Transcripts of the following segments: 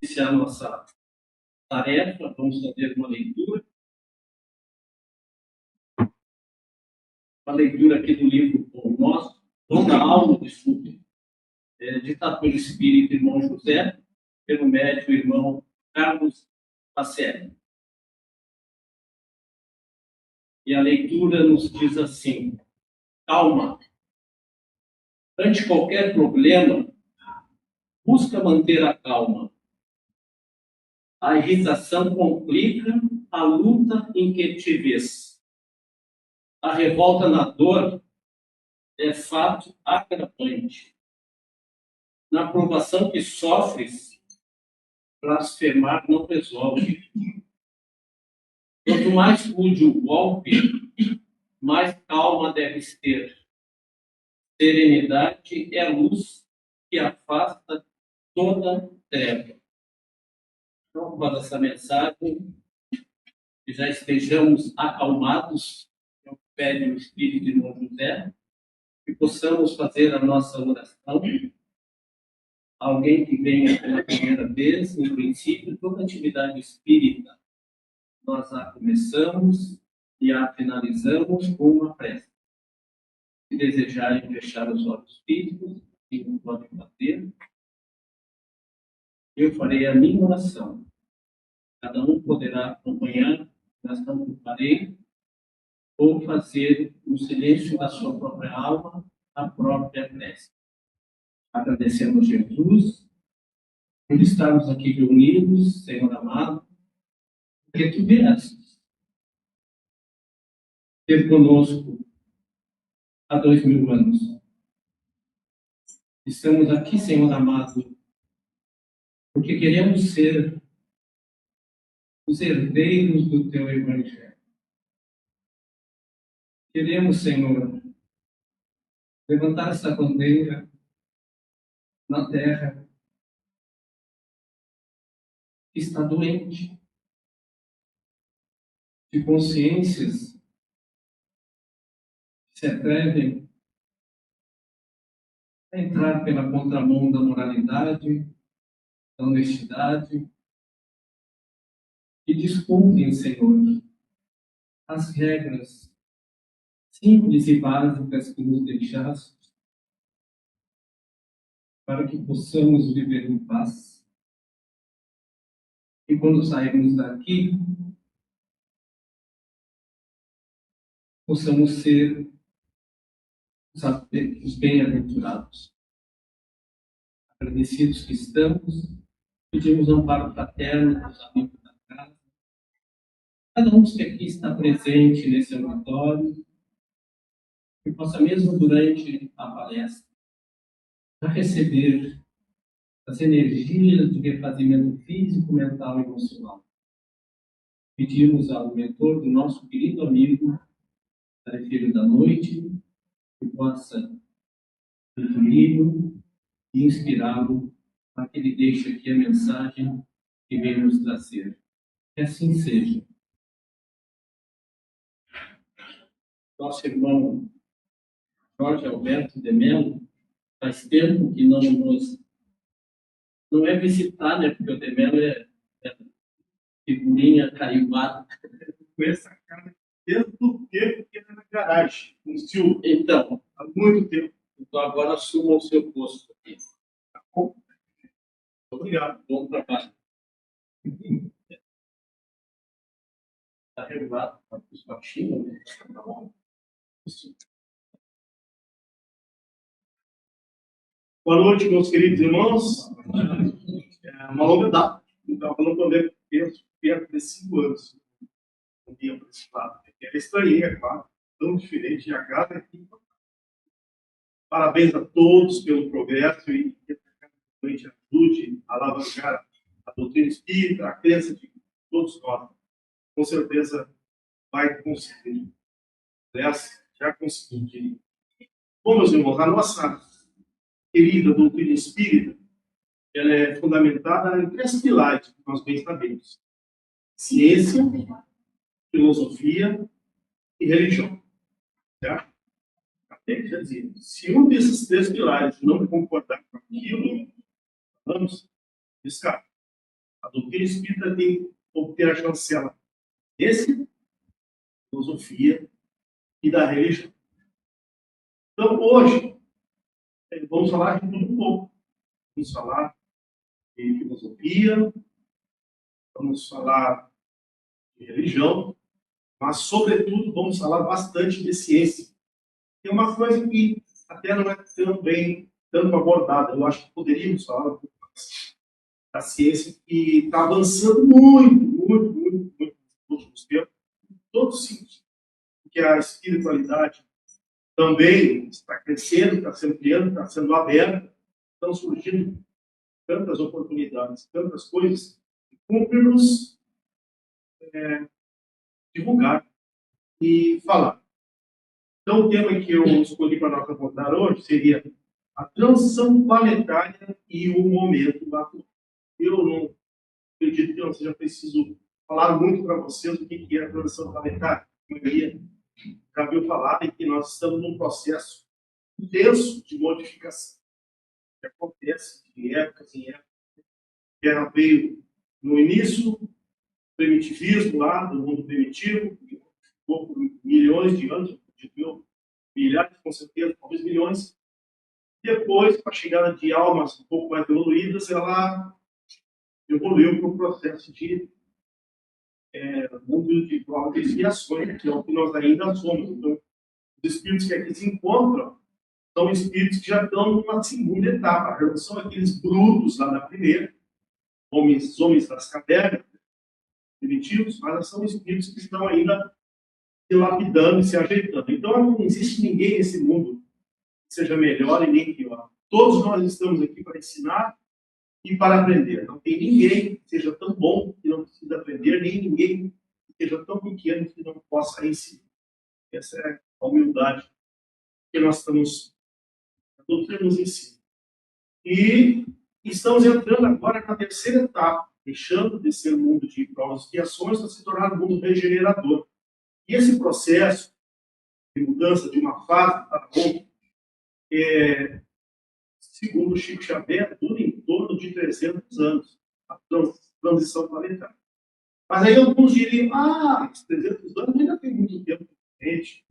Iniciar a nossa tarefa, vamos fazer uma leitura. Uma leitura aqui do livro nosso, Dom da Alma, desculpe, ditado pelo Espírito Irmão José, pelo médico irmão Carlos Pacelli. E a leitura nos diz assim: calma. Ante qualquer problema, busca manter a calma. A irritação complica a luta em que te vês. A revolta na dor é fato agravante. Na provação que sofres, blasfemar não resolve. Quanto mais rude o golpe, mais calma deves ter. Serenidade é a luz que afasta toda treva. Então, com essa mensagem, que já estejamos acalmados, eu pede o Espírito de Irmão José, que possamos fazer a nossa oração. Alguém que venha pela primeira vez, no princípio, toda atividade espírita, nós a começamos e a finalizamos com uma prece. Se desejarem fechar os olhos físicos, não podem fazer. Eu farei a minha oração. Cada um poderá acompanhar, mas não farei, ou fazer no silêncio da sua própria alma a própria prece. Agradecemos Jesus por estarmos aqui reunidos, Senhor amado, porque tu viestes ter conosco há 2000 anos. Estamos aqui, Senhor amado, porque queremos ser os herdeiros do teu Evangelho. Queremos, Senhor, levantar essa bandeira na terra que está doente de consciências que se atrevem a entrar pela contramão da moralidade, da honestidade, e descumprem, Senhor, as regras simples e básicas que nos deixaste, para que possamos viver em paz. E quando sairmos daqui, possamos ser os bem-aventurados. Agradecidos que estamos, pedimos amparo fraterno dos amigos da casa. Cada um que aqui está presente nesse auditório, que possa mesmo durante a palestra, a receber as energias de refazimento físico, mental e emocional. Pedimos ao mentor do nosso querido amigo, Tarefeiro da Noite, que possa intuí-lo e inspirá-lo para que ele deixe aqui a mensagem que vem nos trazer. Que assim seja. Nosso irmão Jorge Alberto de Mello, faz tempo que não é visitar, né? Porque o de Mello é figurinha carimbada. Com essa cara desde o tempo que era na garagem, com o Silvio. Então, há muito tempo. Então agora assuma o seu posto aqui. Tá bom? Obrigado. Bom trabalho. Está regulado para os baixinhos, né? Tá bom. Boa noite, meus queridos irmãos. É uma longa data. Então, eu não poder perto de 5 anos. Um dia para esse lado. É estranho, é claro. Tão diferente. E a casa aqui. Parabéns a todos pelo progresso e que a gente ajude a alavancar a doutrina espírita, a crença de todos nós. Com certeza vai conseguir. Aliás, já conseguiu. Bom, meus irmãos, a nossa querida doutrina espírita, ela é fundamentada em 3 pilares, que nós bem sabemos: ciência, filosofia e religião. Certo? Até quer dizer, se um desses 3 pilares não concordar com aquilo, vamos descartar. doutrina espírita tem que obter a chancela desse, filosofia e da religião. Então, hoje, vamos falar de tudo um pouco. Vamos falar de filosofia, vamos falar de religião, mas, sobretudo, vamos falar bastante de ciência. Tem uma coisa que até não é tanto abordada, eu acho que poderíamos falar um pouco mais da ciência, que está avançando muito nos últimos tempos, em todos os sentidos, porque a espiritualidade também está crescendo, está se ampliando, está sendo aberta, estão surgindo tantas oportunidades, tantas coisas, que cumpre-nos divulgar e falar. Então, o tema que eu escolhi para nós abordar hoje seria a transição planetária e o momento atual. Eu não acredito que não seja preciso falar muito para vocês o que é a transição planetária. A maioria já viu falar em que nós estamos num processo intenso de modificação, que acontece de épocas em épocas. A Terra veio no início, primitivismo lá, do mundo primitivo, que ficou por milhões de anos, milhares, com certeza, talvez milhões. Depois, com a chegada de almas um pouco mais evoluídas, ela evoluiu para um processo de mundo de provas e expiações, que é o que nós ainda somos. Então, os espíritos que aqui se encontram são espíritos que já estão numa segunda etapa. Já não são aqueles brutos lá na primeira, homens das cavernas, primitivos, mas são espíritos que estão ainda se lapidando e se ajeitando. Então, não existe ninguém nesse mundo que seja melhor e nem pior. Todos nós estamos aqui para ensinar e para aprender. Não tem ninguém que seja tão bom que não precisa aprender, nem ninguém que seja tão pequeno que não possa ensinar. Essa é a humildade que nós estamos, a doutrina nos ensina. E estamos entrando agora na terceira etapa, deixando de ser um mundo de provas e expiações para se tornar um mundo regenerador. E esse processo de mudança de uma fase para outra, segundo Chico Xavier, dura em torno de 300 anos, a transição planetária. Mas aí alguns diriam, 300 anos ainda tem muito tempo para frente.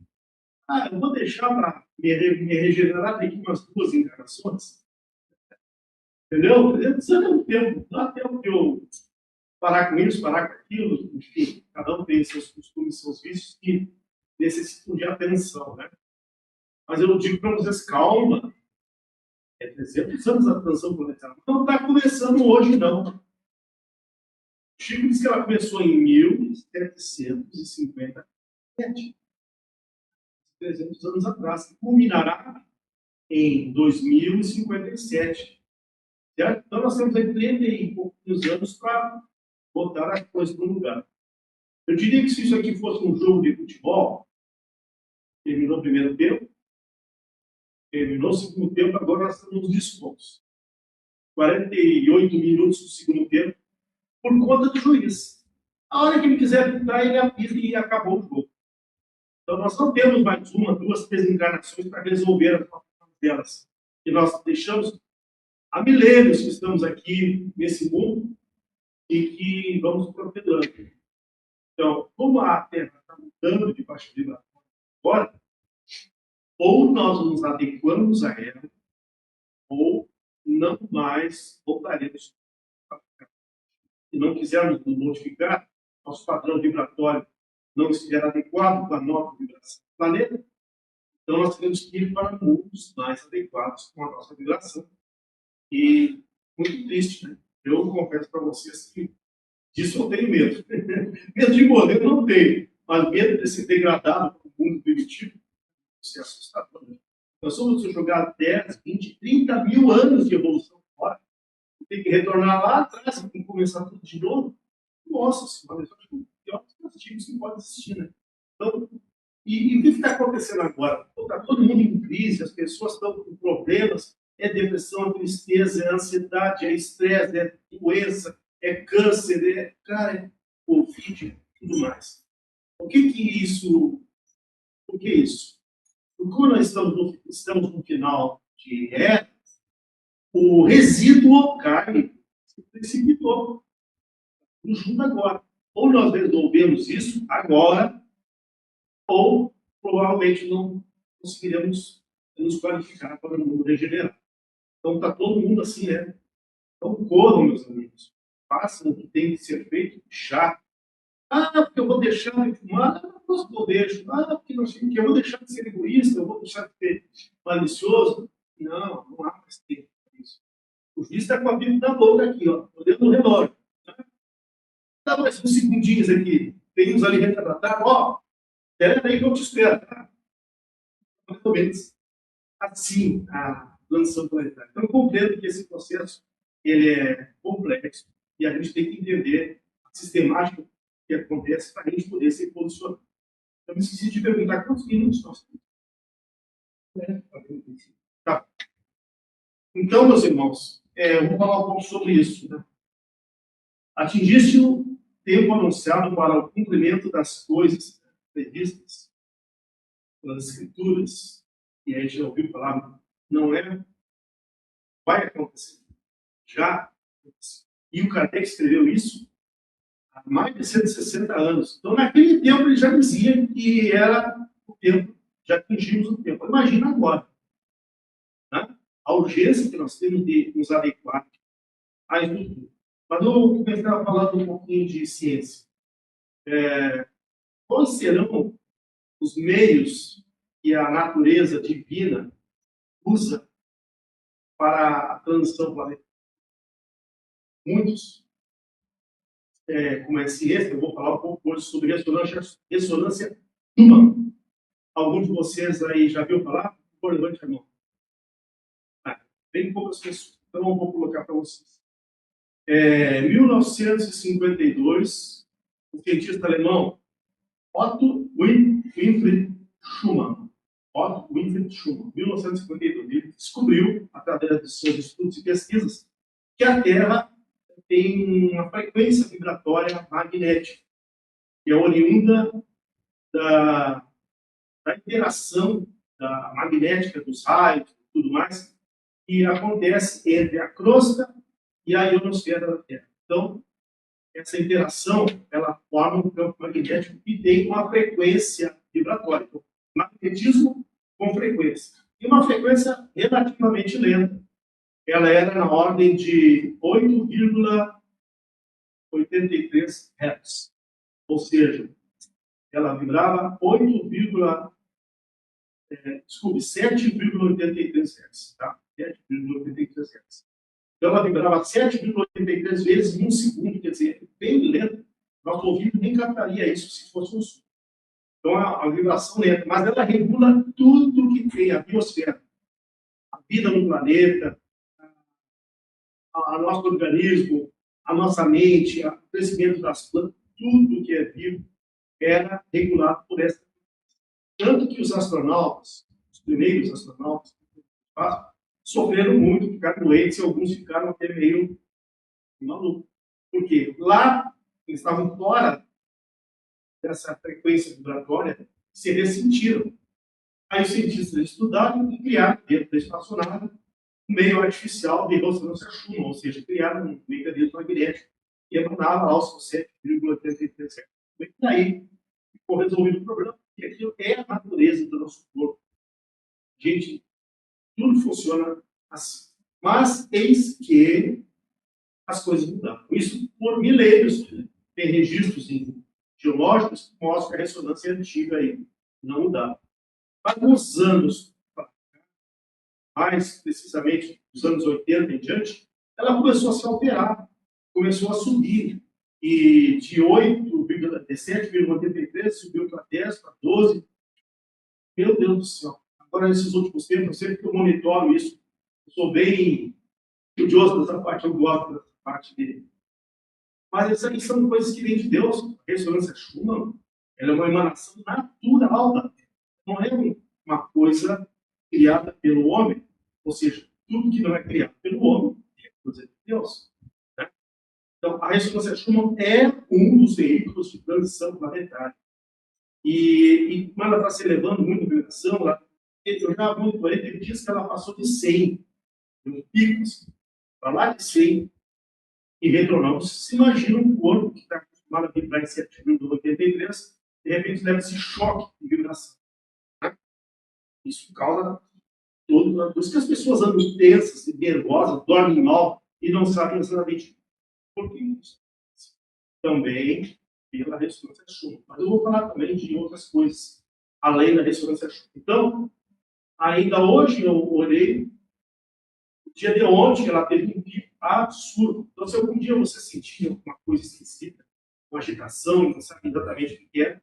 Eu vou deixar para me regenerar daqui umas 2 encarnações. Entendeu? 300 anos é um tempo, dá tempo de eu parar com isso, parar com aquilo, enfim, cada um tem seus costumes, seus vícios que necessitam de atenção, né? Mas eu digo para vocês, calma, 300 anos a transição planetária. Não está começando hoje, não. O Chico disse que ela começou em 1757, 300 anos atrás, e culminará em 2057. Certo? Então, nós temos aí 30 e poucos anos para botar a coisa no lugar. Eu diria que se isso aqui fosse um jogo de futebol, terminou o primeiro tempo, terminou o segundo tempo, agora nós estamos nos descontos. 48 minutos do segundo tempo, por conta do juiz. A hora que ele quiser pintar, ele apita e acabou o jogo. Então, nós não temos mais 1, 2, 3 encarnações para resolver as problemas delas. E nós deixamos há milênios que estamos aqui nesse mundo e que vamos protelando. Então, como a Terra está mudando de baixa vibração agora, ou nós nos adequamos a ela, ou não mais voltaremos. Se não quisermos nos modificar, nosso padrão vibratório não estiver adequado com a nova vibração do planeta, então nós temos que ir para mundos mais adequados com a nossa vibração. E muito triste, né? Eu confesso para vocês que disso eu tenho medo. Medo de morrer eu não tenho, mas medo de ser degradado para o mundo primitivo, isso é assustador. Né? Nós somos jogar 10, 20, 30 mil anos de evolução fora. Tem que retornar lá atrás e começar tudo de novo. Nossa Senhora, isso é um pior castigos que pode existir, né? Então, e o que está acontecendo agora? Está todo mundo em crise, as pessoas estão com problemas, é depressão, é tristeza, é ansiedade, é estresse, é doença, é câncer, é Covid, tudo mais. O que isso? Por que isso? Porque quando nós estamos no final de era, o resíduo cai, se precipitou. junto agora. Ou nós resolvemos isso agora, ou provavelmente não conseguiremos nos qualificar para o mundo regenerado. Então está todo mundo assim, né? Então corram, meus amigos. Façam o que tem que ser feito já. Ah, porque eu vou deixar de fumar. Ah, não, eu deixo. Ah, porque não sei o que. Eu vou deixar de ser egoísta, eu vou deixar de ser malicioso. Não, não há mais tempo para isso. O juiz está com a Bíblia na boca aqui, ó, olhando no relógio. Dá mais uns segundinhos aqui. Tem uns ali retratados. Ó, espera aí que eu te espero. Tá? Mais ou menos assim a transição planetária. Então, eu compreendo que esse processo ele é complexo e a gente tem que entender a sistemática que acontece para a gente poder se posicionar. Eu me esqueci de perguntar quantos minutos nós temos. Tá. Então, meus irmãos, eu vou falar um pouco sobre isso. Né? Atingiste o tempo anunciado para o cumprimento das coisas previstas pelas Escrituras, e aí já ouviu falar, não é, vai acontecer, já aconteceu. E o Kardec escreveu isso há mais de 160 anos. Então, naquele tempo, ele já dizia que era o tempo, já atingimos o tempo. Imagina agora, né? A urgência que nós temos de nos adequar à estrutura. Mas eu vou começar falando um pouquinho de ciência. Quais serão os meios que a natureza divina usa para a transição planetária? Muitos, como é ciência, eu vou falar um pouco hoje sobre ressonância humana. Algum de vocês aí já viu falar? Por favor, levante a mão. Bem poucas pessoas. Então, eu vou colocar para vocês. Em 1952, o cientista alemão Otto Winfried Schumann, 1952, ele descobriu, através de seus estudos e pesquisas, que a Terra tem uma frequência vibratória magnética, que é oriunda da interação da magnética dos raios e tudo mais, que acontece entre a crosta e a ionosfera da Terra. Então, essa interação, ela forma um campo magnético que tem uma frequência vibratória. Então, magnetismo com frequência. E uma frequência relativamente lenta. Ela era na ordem de 8,83 Hz. Ou seja, ela vibrava 7,83 Hz. Tá? 7,83 Hz. Então, ela vibrava 7,83 vezes em um segundo, quer dizer, bem lento. Nosso ouvido nem captaria isso se fosse um som. Então, a vibração lenta, mas ela regula tudo que tem, a biosfera, a vida no planeta, a nosso organismo, a nossa mente, o crescimento das plantas, tudo que é vivo era regulado por essa. Tanto que os astronautas, os primeiros astronautas, sofreram muito, ficaram doentes e alguns ficaram até meio malucos. Por quê? Lá, eles estavam fora dessa frequência vibratória, se ressentiram. Aí os cientistas estudaram e criaram, dentro da espaçonave, um meio artificial de ressonância Schumann, ou seja, criaram um mecanismo magnético que emanava aos 7,83 Hz. E daí ficou resolvido o problema, porque aquilo é a natureza do nosso corpo. Gente, tudo funciona assim. Mas eis que as coisas mudaram. Isso por milênios. Tem registros geológicos que mostram que a ressonância é antiga aí, não mudava. Mas nos anos, mais precisamente dos anos 80 em diante, ela começou a se alterar, começou a subir. E de 7,83 subiu para 10, para 12. Meu Deus do céu. Agora, nesses últimos tempos, eu sempre que eu monitoro isso, eu sou bem estudioso dessa parte, eu gosto dessa parte dele. Mas essas aí são coisas que vêm de Deus. A ressonância Schumann, ela é uma emanação natural da Terra. Não é uma coisa criada pelo homem. Ou seja, tudo que não é criado pelo homem é coisa de Deus. Né? Então, a ressonância Schumann é um dos veículos de transição planetária. E como ela está se elevando muito a vibração, eu já monitorei, ele diz que ela passou de 100, um pico, para lá de 100. e retornar. Você se imagina um corpo que está acostumado a vibrar em 7,83, de repente leva esse choque de vibração. Né? Isso causa todo. Por isso que as pessoas andam tensas, nervosas, dormem mal e não sabem exatamente por que isso. Também pela ressonância Schumann. Mas eu vou falar também de outras coisas, além da ressonância Schumann. Então, ainda hoje eu olhei, o dia de ontem ela teve um pico absurdo. Então, se algum dia você sentir alguma coisa esquisita, uma agitação, não sabe exatamente o que é,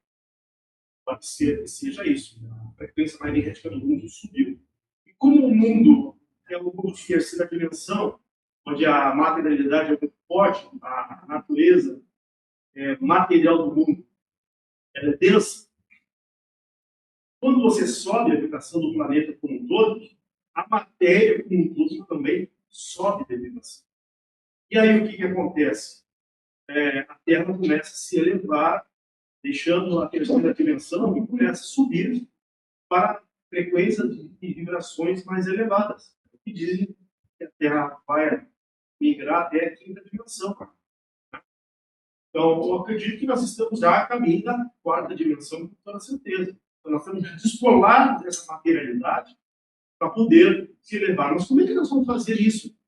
pode ser que seja isso. A frequência magnética do mundo subiu. E como o mundo é um mundo de terceira dimensão, onde a materialidade é muito forte, a natureza material do mundo ela é densa, quando você sobe a vibração do planeta como um todo, a matéria como um todo também sobe de vibração. E aí o que acontece? A Terra começa a se elevar, deixando a terceira dimensão e começa a subir para frequências e vibrações mais elevadas. Que dizem que a Terra vai migrar até a quinta dimensão. Então, eu acredito que nós estamos já a caminho da quarta dimensão, com toda certeza. Então, nós temos que descolar dessa materialidade para poder se elevar. Mas como é que nós vamos fazer isso?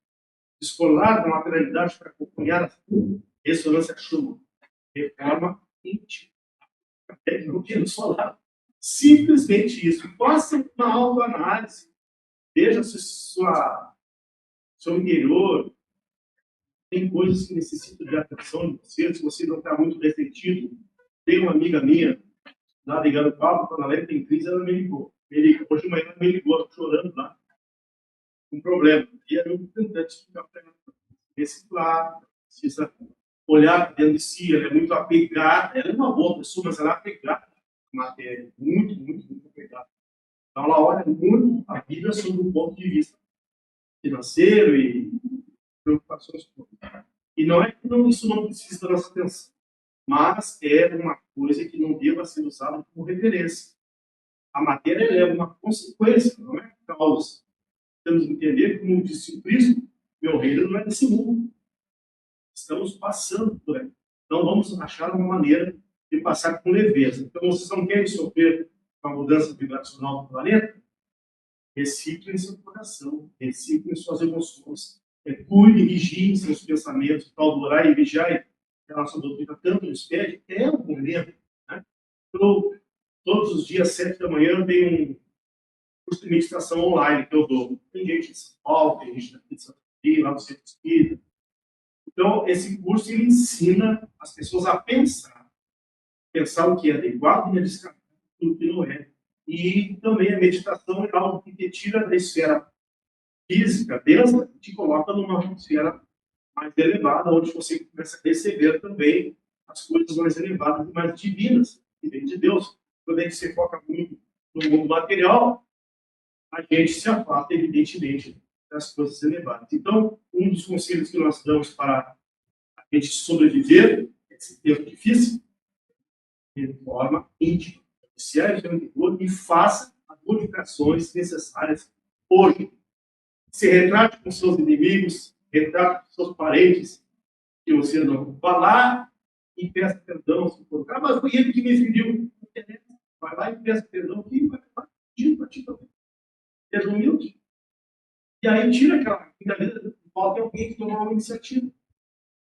Descolar da materialidade para acompanhar a ressonância Schumann? De forma íntima. Não quero falar. Simplesmente isso. Faça uma autoanálise. Veja se seu interior tem coisas que necessitam de atenção de você. Se você não está muito ressentido, tem uma amiga minha lá ligando o papo, quando ela tem crise, ela me ligou. Hoje de manhã ela me ligou, chorando lá, com um problema. E aí eu tentei explicar para ela, reciclar, precisa olhar dentro de si, ela é muito apegada, ela é uma boa pessoa, mas ela é apegada à matéria, muito, muito, muito apegada. Então ela olha muito a vida sob um ponto de vista financeiro e preocupações. E não é que isso não precisa da nossa atenção, mas é uma coisa que não deva ser usada como referência. A matéria é uma consequência, não é causa. Temos que entender, como disse o Cristo, meu reino não é desse mundo. Estamos passando por aí. Então vamos achar uma maneira de passar com leveza. Então vocês não querem sofrer com a mudança vibracional do planeta? Reciclem seu coração, reciclem suas emoções. Cuide, vigiem seus pensamentos, tal do orar e vigiar, que a nossa doutrina tanto nos pede, é um momento. Né? Então, todos os dias, 7 da manhã, eu tenho um curso de meditação online que eu dou. Tem gente de São Paulo, tem gente daqui de Santa Maria, lá do Centro Espírita. Então, esse curso ele ensina as pessoas a pensar o que é adequado e a descartar tudo que não é. E também a meditação é algo que te tira da esfera física densa e te coloca numa esfera mais elevada, onde você começa a receber também as coisas mais elevadas e mais divinas que vem de Deus. Quando a gente se foca muito no mundo material, a gente se afasta, evidentemente, das coisas elevadas. Então, um dos conselhos que nós damos para a gente sobreviver esse tempo difícil, de forma íntima. Se é e faça as modificações necessárias hoje. Se retrate com seus inimigos, retrate com seus parentes, que você não vá lá e peça perdão. Se for, mas foi ele que me feriu. Vai lá e peça perdão, que vai pedir para ti também. Seja humilde. E aí tira aquela vida, falta alguém que tomar uma iniciativa.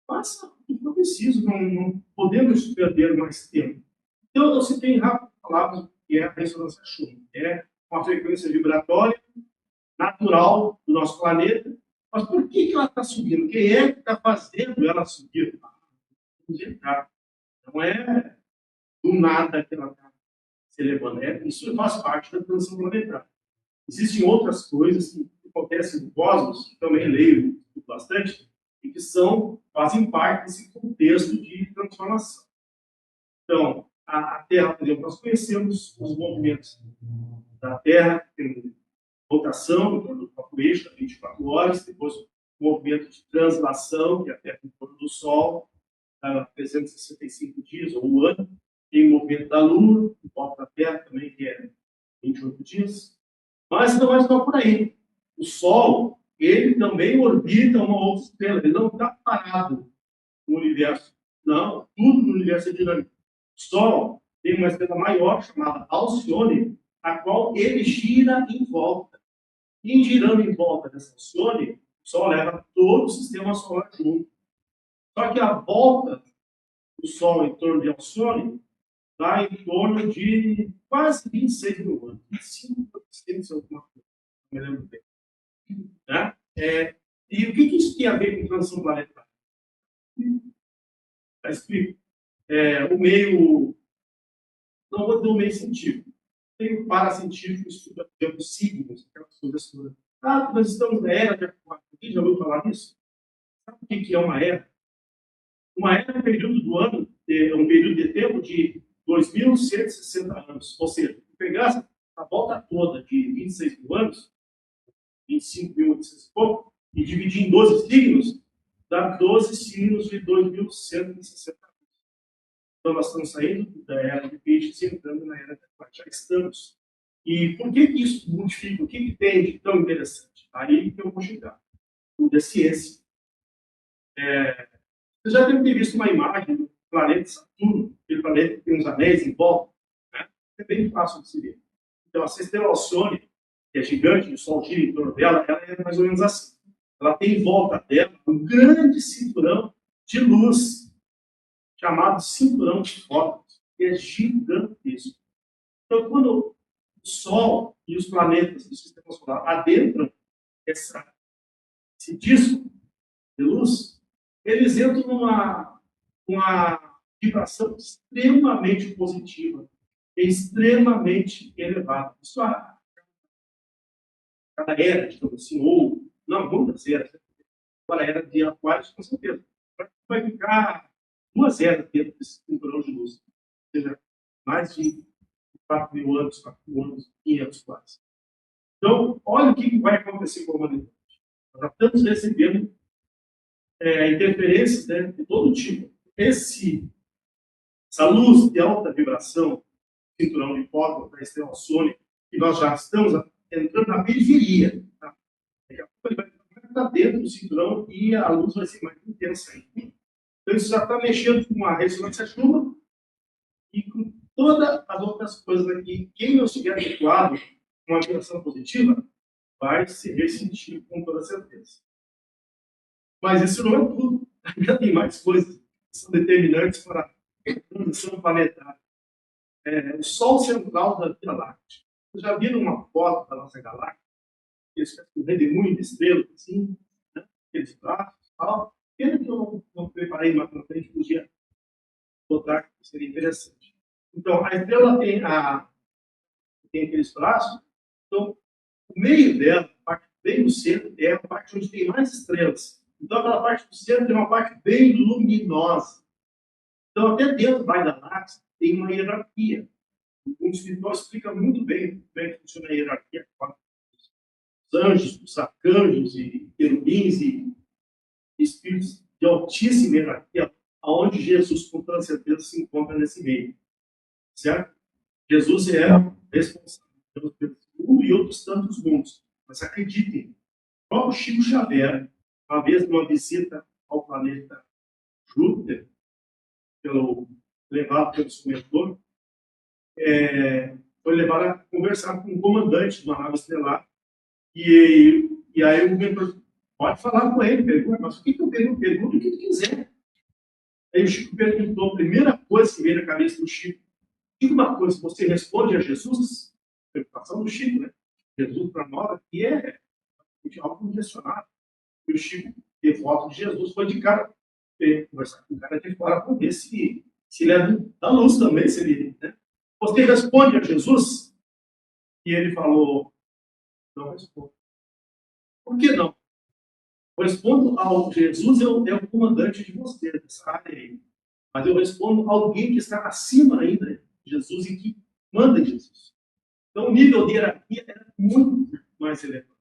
Faça o que for preciso, não podemos perder mais tempo. Então, eu citei rápido palavras que é a ressonância Schumann. É uma frequência vibratória natural do nosso planeta. Mas por que ela está subindo? Quem é que está fazendo ela subir? Não é do nada que ela está se elevando. Isso faz parte da transição planetária. Existem outras coisas que acontecem no cosmos, que também leio bastante, e que fazem parte desse contexto de transformação. Então, a Terra, por exemplo, nós conhecemos os movimentos da Terra, tem rotação em torno do eixo, 24 horas, depois o movimento de translação, que é a Terra em torno do Sol, a 365 dias, ou um ano, tem o movimento da Lua, em volta da Terra também, que é 28 dias. Mas não é só por aí. O Sol, ele também orbita uma outra estrela, ele não está parado. universo. Não, tudo no universo é dinâmico. O Sol tem uma estrela maior chamada Alcione, a qual ele gira em volta. E em girando em volta dessa Alcione, o Sol leva todo o sistema solar junto. Só que a volta do Sol em torno de Alcione dá em torno de quase 26 mil anos. 25, alguma coisa. Não me lembro bem. Né? E o que isso tem a ver com transição planetária? Está explico. O meio, não vou dizer o meio científico, tem o paracientífico, estuda, por exemplo, signos, aquelas coisas todas. Nós estamos na era de Aquário. Alguém já ouviu falar disso? Sabe o que é uma era? Uma era é um período do ano, um período de tempo de 2.160 anos. Ou seja, se pegasse a volta toda de 26 mil anos, 25.800 e pouco, e dividir em 12 signos, dá 12 signos de 2.160 anos. Então, nós estamos saindo da era de peixes e entrando na era de Aquário. Já estamos. E por que isso modifica? O que tem de tão interessante? Aí que eu vou chegar. Tudo é ciência. Você já deve ter visto uma imagem do planeta Saturno, aquele planeta que tem uns anéis em volta. Né? É bem fácil de se ver. Então, essa estrela Alcione, que é gigante, o Sol gira em torno dela, ela é mais ou menos assim. Ela tem em volta dela um grande cinturão de luz, chamado cinturão de fótons, que é gigantesco. Então, quando o Sol e os planetas do sistema solar adentram esse disco de luz, eles entram numa vibração extremamente positiva, extremamente elevada. Isso cada era, digamos assim, ou não, muitas eras. Agora, a era de Aquários, com certeza. Vai ficar 2 eras dentro desse cinturão de luz. Ou seja, mais de 4 mil anos, 4 mil anos, 500 quase. Então, olha o que vai acontecer com a humanidade. Nós já estamos recebendo interferências, né, de todo tipo. Essa luz de alta vibração, cinturão de fóton da estrela Alcione, que nós já estamos entrando na periferia. Tá? Daqui a pouco ele vai estar dentro do cinturão e a luz vai ser mais intensa ainda. Então, isso já está mexendo com a ressonância chuva e com todas as outras coisas aqui. Quem não estiver habituado com uma vibração positiva vai se ressentir com toda certeza. Mas isso não é tudo. Ainda tem mais coisas que são determinantes para a transição planetária. O Sol central da Via Láctea. Vocês já viram uma foto da nossa galáxia? Esse redemoinho de estrelas, assim, né? Aqueles traços e tal. Pena que eu não preparei mais para frente, podia botar, que seria interessante. Então, a estrela tem aqueles traços. Então, o meio dela, a parte bem no centro, é a parte onde tem mais estrelas. Então, aquela parte do centro tem uma parte bem luminosa. Então, até dentro da galáxia tem uma hierarquia. O mundo espiritual explica muito bem como é que funciona a hierarquia. Os anjos, os arcanjos e querubins e espíritos de altíssima hierarquia, aonde Jesus, com toda certeza, se encontra nesse meio. Certo? Jesus é responsável pelo mundo e outros tantos mundos. Mas acreditem, o próprio Chico Xavier, uma vez numa visita ao planeta Júpiter, levado pelo seu mentor, foi levado a conversar com um comandante de uma nave estelar. E aí o mentor pode falar com ele, pergunta, mas o que eu pergunto? Pergunta o que tu quiser. Aí o Chico perguntou, a primeira coisa que veio na cabeça do Chico, diga uma coisa, você responde a Jesus? Preocupação do Chico, né? Jesus para nós aqui é algo inquestionável. E o Chico, devoto de Jesus, foi de cara conversar com o cara de fora para ver se ele é da luz também, se ele, né? Você responde a Jesus? E ele falou, não respondo. Por que não? Eu respondo ao Jesus, é o comandante de vocês, dessa área aí. Mas eu respondo a alguém que está acima ainda de Jesus e que manda em Jesus. Então, o nível de hierarquia é muito mais elevado.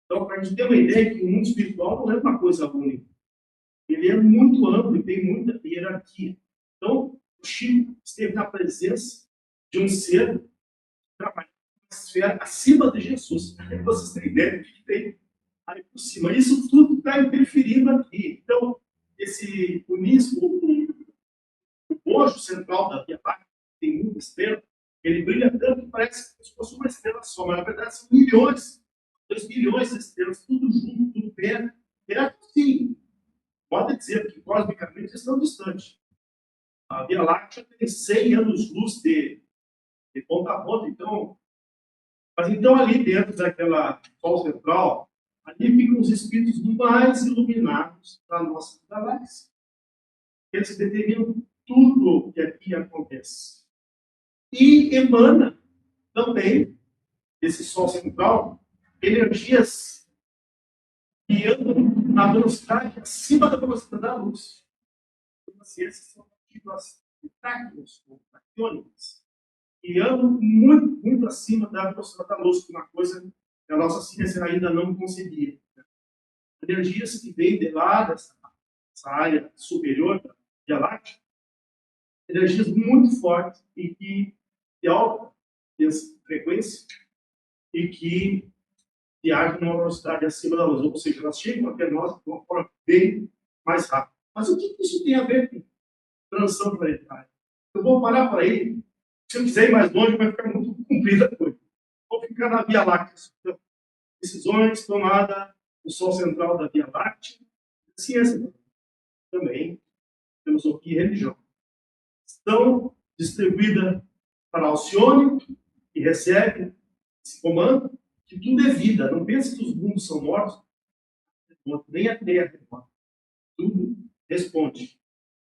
Então, para a gente ter uma ideia que o mundo espiritual não é uma coisa única. Ele é muito amplo e tem muita hierarquia. Então, o Chico esteve na presença de um ser que trabalha numa esfera acima de Jesus. Para vocês terem ideia do que tem aí por cima. Isso tudo está interferindo aqui. Então, esse o bojo central da Via Láctea, tem muita estrela, ele brilha tanto que parece como se fosse uma estrela só, mas na verdade são milhões, 2 milhões de estrelas, tudo junto, tudo perto. Perto, sim. Pode dizer que cosmicamente eles estão distantes. A Via Láctea tem 100 anos-luz de ponta a ponta, então. Mas então, ali dentro daquela Sol central, ali ficam os espíritos mais iluminados da nossa galáxia. Eles determinam tudo o que aqui acontece. E emana também desse Sol central energias que andam na velocidade acima da velocidade da luz. Essas são partículas tráqueos, ou traquiônicas, que andam muito, muito acima da velocidade da luz, que é uma coisa que a nossa ciência ainda não concebia. Energias que vêm de lá, dessa área superior da Via Láctea, energias muito fortes e que de alta frequência e que viajam numa velocidade acima da luz, ou seja, elas chegam até nós de uma forma bem mais rápida. Mas o que isso tem a ver com transição planetária? Eu vou parar para aí. Se eu quiser ir mais longe, vai ficar muito comprida a coisa. Vou ficar na Via Láctea. Então, decisões tomadas no Sol central da Via Láctea, ciência também, filosofia e religião. Estão distribuídas para Alcione, que recebe esse comando, que tudo é vida. Não pense que os mundos são mortos, nem a Terra é morta. Tudo responde.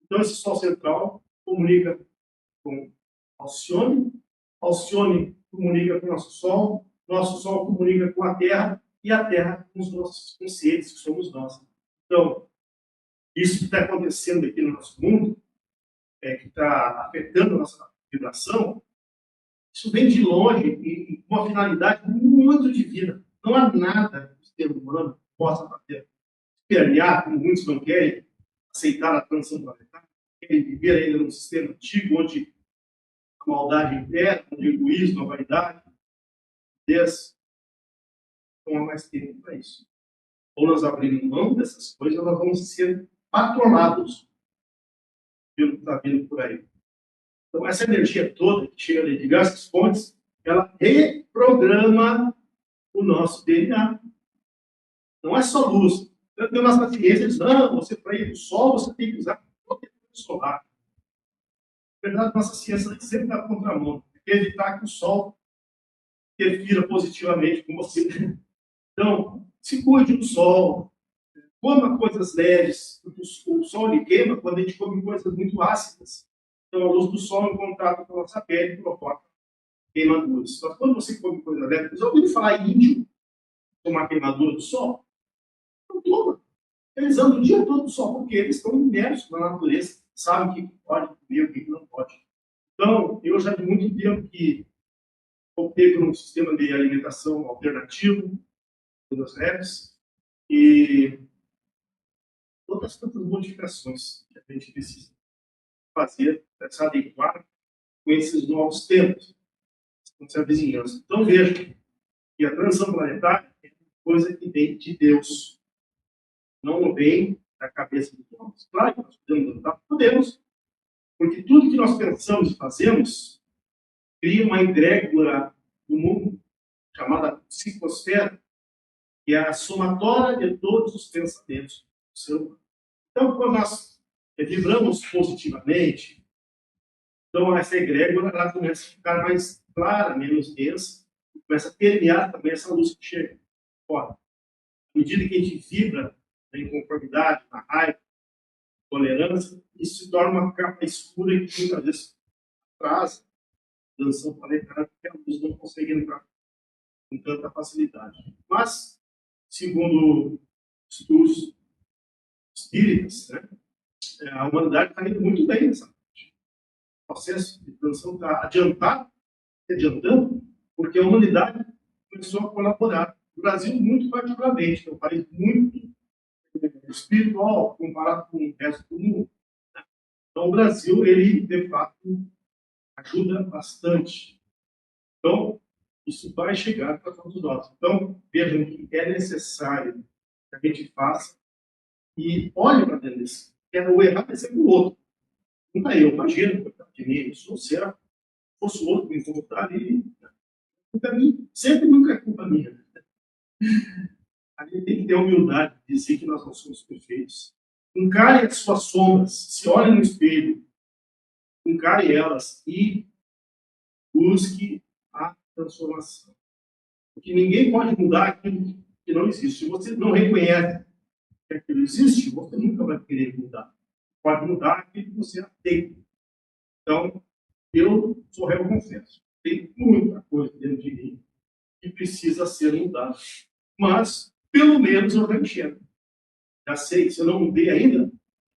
Então, esse Sol central comunica com Alcione, Alcione comunica com o nosso Sol comunica com a Terra, e a Terra com os nossos conscientes, que somos nós. Então, isso que está acontecendo aqui no nosso mundo, que está afetando a nossa vibração, isso vem de longe e com uma finalidade muito divina. Não há nada que o ser humano possa fazer. Permear, como muitos não querem, aceitar a transição planetária, querem viver ainda num sistema antigo, onde a maldade impera, onde o egoísmo, a vaidade, não há mais tempo para isso. Ou nós abrimos mão dessas coisas, nós vamos ser patronados pelo que está vindo por aí. Então, essa energia toda que chega de diversas fontes, ela reprograma o nosso DNA. Não é só luz. Eu tenho umas paciências que dizem, não, você para ir para o sol, você tem que usar protetor solar. Na verdade, nossa ciência sempre está na contramão. Evitar que o sol interfira positivamente com você. Então, se cuide do sol, coma coisas leves, porque o sol ele queima quando a gente come coisas muito ácidas. Então, a luz do sol em contato com a nossa pele provoca queimaduras. Mas quando você come coisa leve, vocês ouviram falar em índio tomar queimadura do sol? Não toma. Eles andam o dia todo no sol, porque eles estão imersos na natureza, sabem o que pode comer, o que não pode. Então, eu já de muito tempo que optei por um sistema de alimentação alternativo, das redes, e outras tantas modificações que a gente precisa fazer para se adequar com esses novos tempos, com essa vizinhança. Então, veja que a transição planetária é uma coisa que vem de Deus, não vem da cabeça dos homens. Claro que nós podemos lutar, podemos, porque tudo que nós pensamos e fazemos cria uma egrégora no mundo, chamada psicosfera, que é a somatória de todos os pensamentos do ser humano. Então, quando nós vibramos positivamente, então essa egrégora ela começa a ficar mais clara, menos densa, e começa a permear também essa luz que chega fora. À medida que a gente vibra na inconformidade, na raiva, na tolerância, isso se torna uma capa escura e que muitas vezes atrasa a transição planetária, porque a luz não consegue entrar com tanta facilidade. Mas, segundo estudos espíritas, né, a humanidade está indo muito bem nessa parte. O processo de transição está adiantando, porque a humanidade começou a colaborar. O Brasil, muito particularmente, é um país muito espiritual comparado com o resto do mundo. Então, o Brasil, ele, de fato, ajuda bastante. Então, isso vai chegar para todos nós. Então, vejam que é necessário que a gente faça e olhe para dentro disso. o errado é sempre o outro. Não é eu, imagino, coitado de mim, eu sou certo. Se fosse o outro me incomodar ali, culpa minha. Sempre nunca é culpa minha. A gente tem que ter a humildade de dizer que nós não somos perfeitos. Encare as suas sombras, se olhe no espelho, encare elas e busque a transformação. Porque ninguém pode mudar aquilo que não existe. Se você não reconhece que aquilo existe, você nunca vai querer mudar. Pode mudar aquilo que você aceita. Então, eu sou réu, confesso. Tem muita coisa dentro de mim que precisa ser mudada. Mas, pelo menos, eu já enxergo. Já sei, se eu não mudei ainda,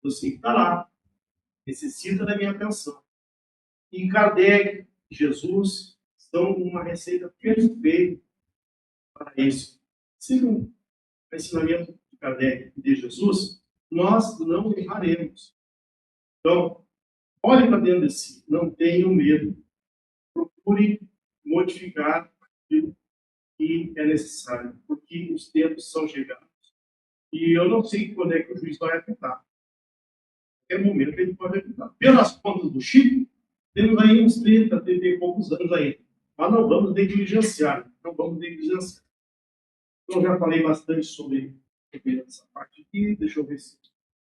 eu sei que está lá. Necessita da minha atenção. E Kardec, Jesus, são uma receita perfeita para isso. Segundo o ensinamento de Kardec e de Jesus, nós não erraremos. Então, olhe para dentro de si, não tenham medo. Procure modificar aquilo que é necessário, porque os tempos são chegados. E eu não sei quando é que o juiz vai apitar. A qualquer momento ele pode apitar. Pelas contas do Chico, temos aí uns 30, 30 e poucos anos aí. Mas não vamos negligenciar. Não vamos negligenciar. Eu já falei bastante sobre essa parte aqui. Deixa eu ver se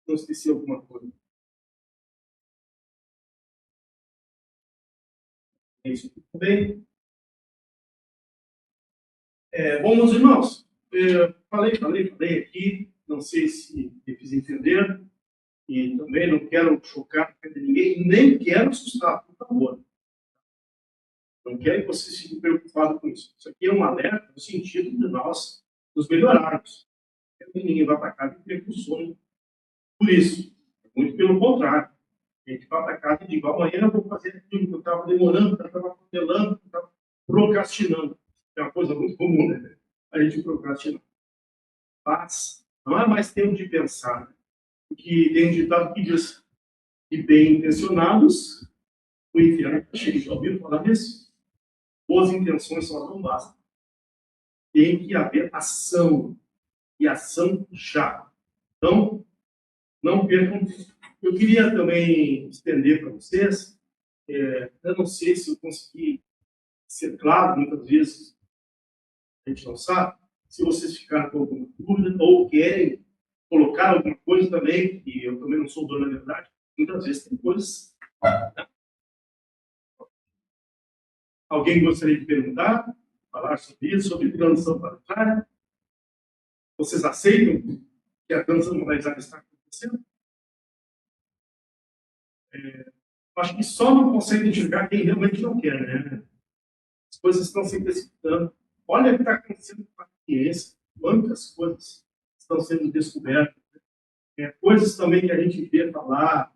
não esqueci alguma coisa. É isso aqui também. Bom, meus irmãos, falei aqui, não sei se me fiz entender, e também não quero chocar ninguém, nem quero assustar, por favor. Não quero que vocês fiquem preocupados com isso. Isso aqui é um alerta no sentido de nós nos melhorarmos. Ninguém vai para casa e ter sono por isso. Muito pelo contrário. A gente vai para casa e diz, amanhã eu vou fazer aquilo que eu estava demorando, que eu estava protelando, que eu estava procrastinando. É uma coisa muito comum, né? A gente procrastinar. Mas não é mais tempo de pensar. Porque tem um ditado que diz que bem intencionados, o inferno está cheio. Já ouviram falar disso? Boas intenções só não bastam. Tem que haver ação. E ação já. Então, não percam. Eu queria também estender para vocês, eu não sei se eu consegui ser claro, muitas vezes a gente não sabe, se vocês ficaram com alguma dúvida ou querem colocar alguma coisa também, e eu também não sou dono da verdade, muitas vezes tem coisas. Alguém gostaria de perguntar, falar sobre isso, sobre transição planetária? Vocês aceitam que a transição planetária está acontecendo? Acho que só não consegue enxergar quem realmente não quer, né? As coisas estão se precipitando. Olha o que está acontecendo com a ciência. Quantas coisas estão sendo descobertas. Coisas também que a gente vê falar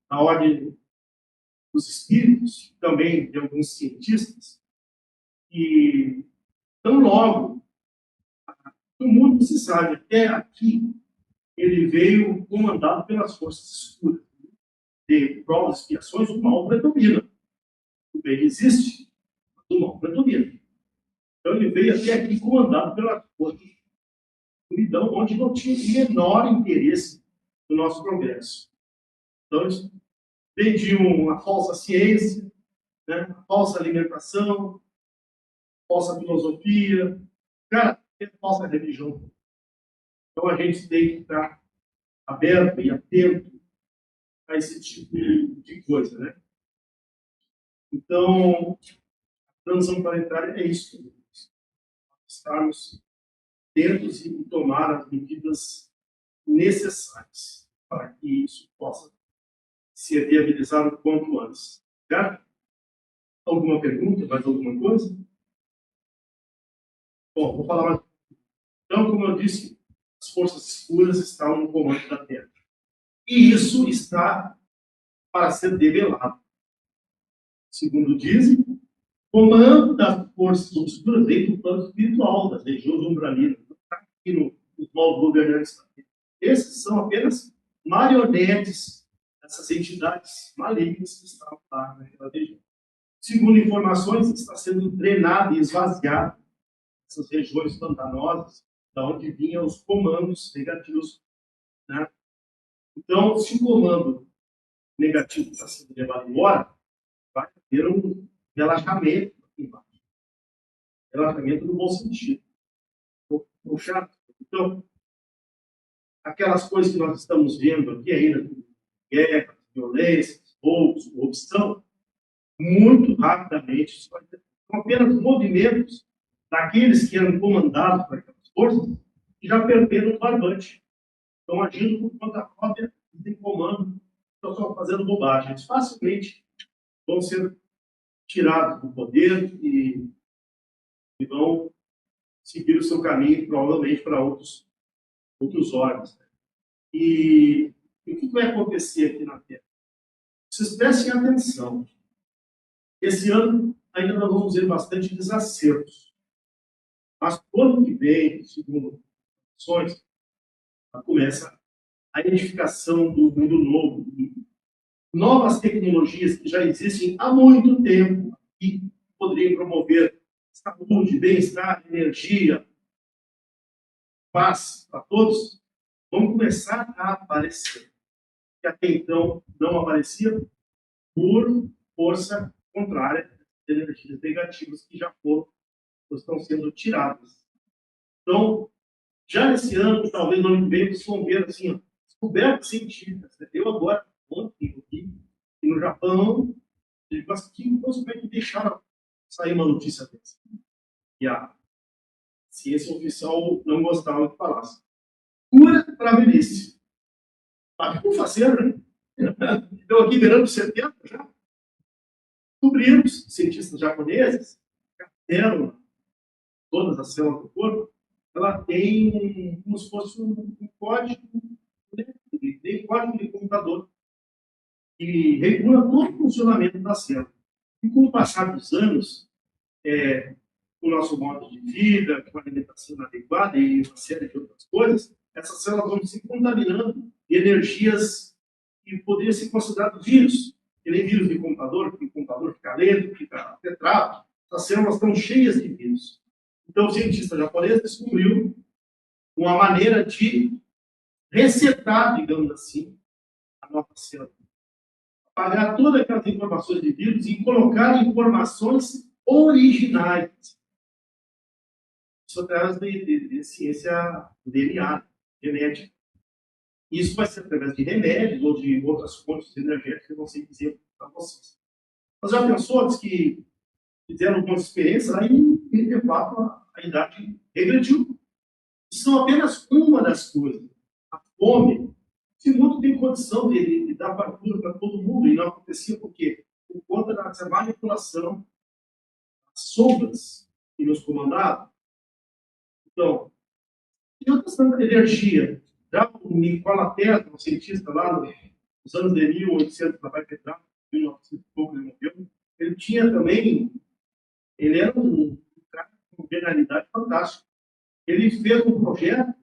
na ordem dos espíritos, também de alguns cientistas, que tão logo o mundo se sabe, até aqui, ele veio comandado pelas forças escuras. De provas e expiações, o mal predomina. O bem existe, mas o mal predomina. Então ele veio até aqui comandado pela força de escuridão, onde não tinha o menor interesse no nosso progresso. Então eles vendiam a falsa ciência, né, a falsa alimentação, a falsa filosofia, cara, é falsa religião. Então a gente tem que estar aberto e atento a esse tipo de coisa, né? Então, a transição planetária é isso. Estarmos atentos e tomar as medidas necessárias para que isso possa ser viabilizado o quanto antes. Certo? Alguma pergunta? Mais alguma coisa? Bom, vou falar mais. Então, como eu disse, as forças escuras estão no comando da Terra. E isso está para ser develado. Segundo dizem, o comando das forças obscuras vem do plano espiritual, das regiões umbralinas, não está aqui nos novos governantes. Esses são apenas marionetes dessas entidades malignas que estão lá naquela região. Segundo informações, está sendo drenado e esvaziado essas regiões pantanosas, da onde vinham os comandos negativos, né, Então, se o comando negativo está sendo levado embora, vai ter um relaxamento aqui embaixo. Relaxamento no bom sentido. Puxar. Então, aquelas coisas que nós estamos vendo aqui ainda, guerra, violência, roubos, corrupção, muito rapidamente, são apenas movimentos daqueles que eram comandados por aquelas forças que já perderam o barbante. Estão agindo por conta própria, não tem comando, estão só fazendo bobagem. Eles facilmente vão ser tirados do poder e vão seguir o seu caminho, provavelmente, para outros órgãos. E o que vai acontecer aqui na Terra? Vocês prestem atenção. Esse ano ainda nós vamos ver bastante desacertos. Mas o ano que vem, segundo as ações, começa a edificação do mundo novo. Novas tecnologias que já existem há muito tempo e poderiam promover saúde, bem-estar, energia, paz para todos, vão começar a aparecer. Que até então não aparecia por força contrária de energias negativas que já estão sendo tiradas. Então, já nesse ano, talvez no ano que vem, vocês vão ver assim, descobertas científicas. Eu agora, ontem, aqui no Japão, mas que consequentemente deixaram sair uma notícia dessa. E a ciência oficial não gostava que falasse. Cura para a velhice. Mas como fazer, né? Então, aqui beirando 70 já, descobrimos, cientistas japoneses, já deram todas as células do corpo, ela tem como se fosse um código, tem código de computador, que regula todo o funcionamento da célula. E com o passar dos anos, o nosso modo de vida, com a alimentação adequada e uma série de outras coisas, essas células vão se contaminando de energias que poderiam ser considerados vírus. Que nem vírus de computador, porque o computador fica lento, fica até travo. Essas células estão cheias de vírus. Então, o cientista japonês descobriu uma maneira de resetar, digamos assim, a nossa célula. Apagar todas aquelas informações de vírus e colocar informações originais. Isso através de ciência DNA, genética. Isso vai ser através de remédios ou de outras fontes energéticas que eu não sei dizer para vocês. Mas já pensou antes que fizeram algumas experiências, aí, de fato, a idade regrediu. Isso são apenas uma das coisas. A fome, se o mundo tem condição de dar fartura para todo mundo, e não acontecia por quê? Por conta dessa manipulação, as sombras que nos comandavam. Então, e outra questão da energia. Já o Nikola Tesla, um cientista lá nos anos de 1800, na Petróleo, 1900 e pouco, ele morreu, ele tinha também, ele era um cara com genialidade fantástica. Ele fez um projeto,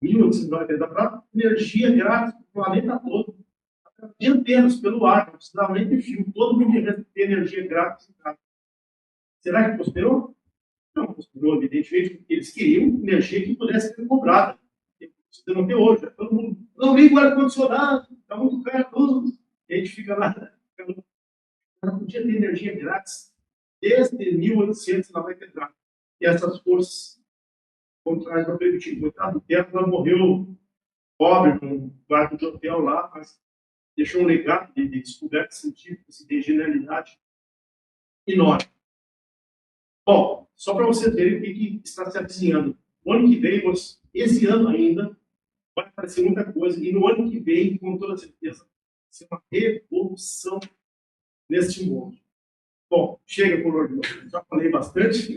1890, para energia grátis para o planeta todo, antenas pelo ar, não precisava nem de fio, todo mundo ia ter energia grátis em casa. Será que prosperou? Não prosperou, evidentemente, porque eles queriam energia que pudesse ser cobrada. Não tem hoje. Todo mundo, não liga o ar-condicionado, está muito caro tudo. E a gente fica lá. Não podia ter energia grátis desde 1800 na Petróleo. E essas forças contrárias não permitiram. Coitado do Tesla morreu pobre num quarto de hotel lá, mas deixou um legado de descoberta científica, de genialidade enorme. Bom, só para você ver o que está se avizinhando. O ano que vem, esse ano ainda, vai aparecer muita coisa. E no ano que vem, com toda certeza, vai ser uma revolução neste mundo. Bom, chega por hoje. Já falei bastante.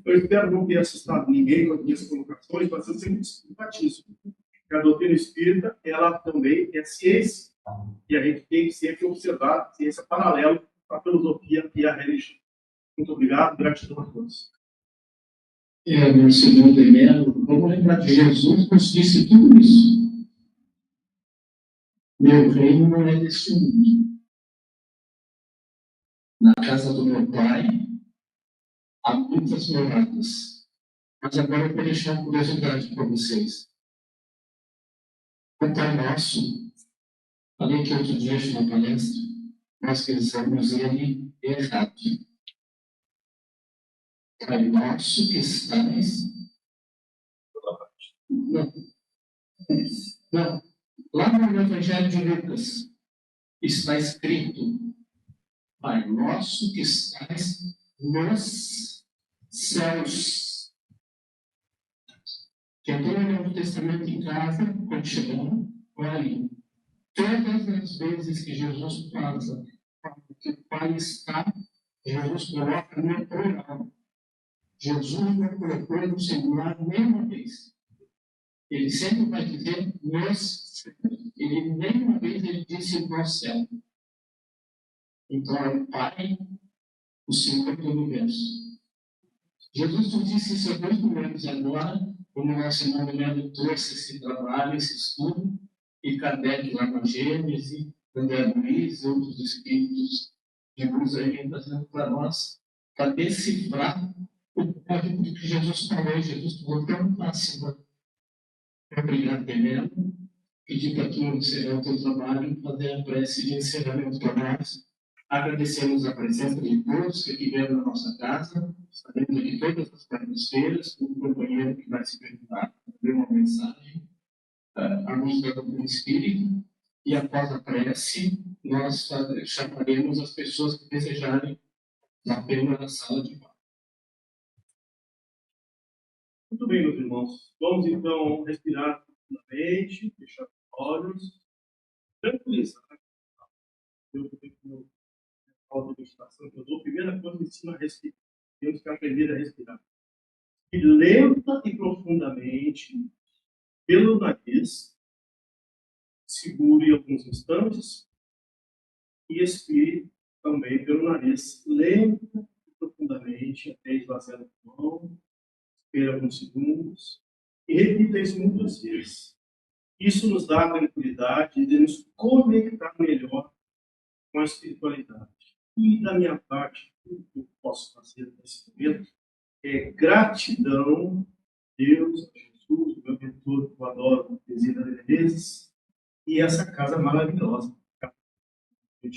Eu espero não ter assustado ninguém com as minhas colocações, mas eu sempre enfatizo. A doutrina espírita, ela também é ciência. E a gente tem que sempre observar a ciência paralela à filosofia e à religião. Muito obrigado, gratidão a todos. Meu segundo e-mail, vamos lembrar que Jesus nos disse tudo isso. Meu reino não é deste mundo. Na casa do meu pai há muitas moradas. Mas agora eu vou deixar uma curiosidade para vocês. O Pai Nosso Falei que outro dia na palestra, nós pensamos ele errado. Pai nosso que estás. Não. Não. Lá no Evangelho de Lucas está escrito: Pai nosso que estás nos céus. Quem tem o Novo Testamento em casa, quando chegando, olha, todas as vezes que Jesus fala que o Pai está, Jesus coloca no plural. Jesus não colocou no singular nenhuma vez. Ele sempre vai dizer nos céus. Ele nenhuma vez ele disse no céu. Então é o Pai, o Senhor do universo. Jesus nos disse isso há 2 anos agora, como o nosso irmão Melo trouxe esse trabalho, esse estudo, e Kardec lá na Gênese, André Luiz e outros espíritos de luz aí trazendo para nós, para decifrar o que Jesus falou. Jesus falou tão fácil. Obrigado, Melo. Pedir para tu encerrar o teu trabalho, fazer a prece de encerramento para nós. Agradecemos a presença de todos que vieram na nossa casa. Estaremos aqui todas as quartas-feiras com o companheiro que vai se perguntar, fazer uma mensagem, a música do Espírito. E após a prece, nós chamaremos as pessoas que desejarem apenas na sala de palco. Muito bem, meus irmãos. Vamos então respirar profundamente, fechar os olhos, tranquilizar. Eu tenho aula de meditação que eu dou, a primeira coisa que ensino a respirar. Temos que aprender a respirar. E lenta e profundamente, pelo nariz, segure alguns instantes e expire também pelo nariz, lenta e profundamente, até esvaziar o pulmão. Espere alguns segundos e repita isso muitas vezes. Isso nos dá a tranquilidade de nos conectar melhor com a espiritualidade. E da minha parte, tudo que eu posso fazer nesse momento é gratidão a Deus, a Jesus, o meu mentor que eu adoro, Tesina Menezes, e essa casa maravilhosa. Eu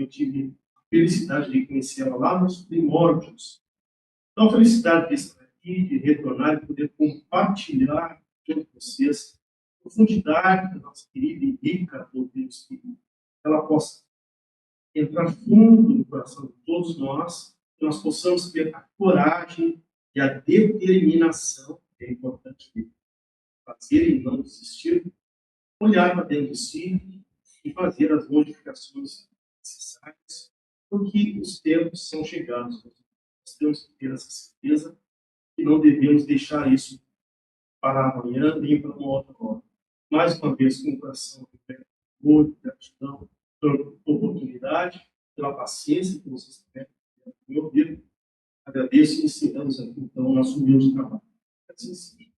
tive a felicidade de conhecê-la lá nos primórdios. Então, a felicidade de estar aqui, de retornar e poder compartilhar com todos vocês a profundidade da nossa querida e rica doutrina espírita. Ela possa entrar fundo no coração de todos nós, que nós possamos ter a coragem e a determinação, que é importante fazer e não desistir, olhar para dentro de si e fazer as modificações necessárias, porque os tempos são chegados. Nós temos que ter essa certeza que não devemos deixar isso para amanhã nem para uma outra hora. Mais uma vez, com o coração de amor, gratidão, pela oportunidade, pela paciência que vocês tiveram me ouvir. Agradeço e encerramos aqui, então, o nosso humilde trabalho. Assim seja.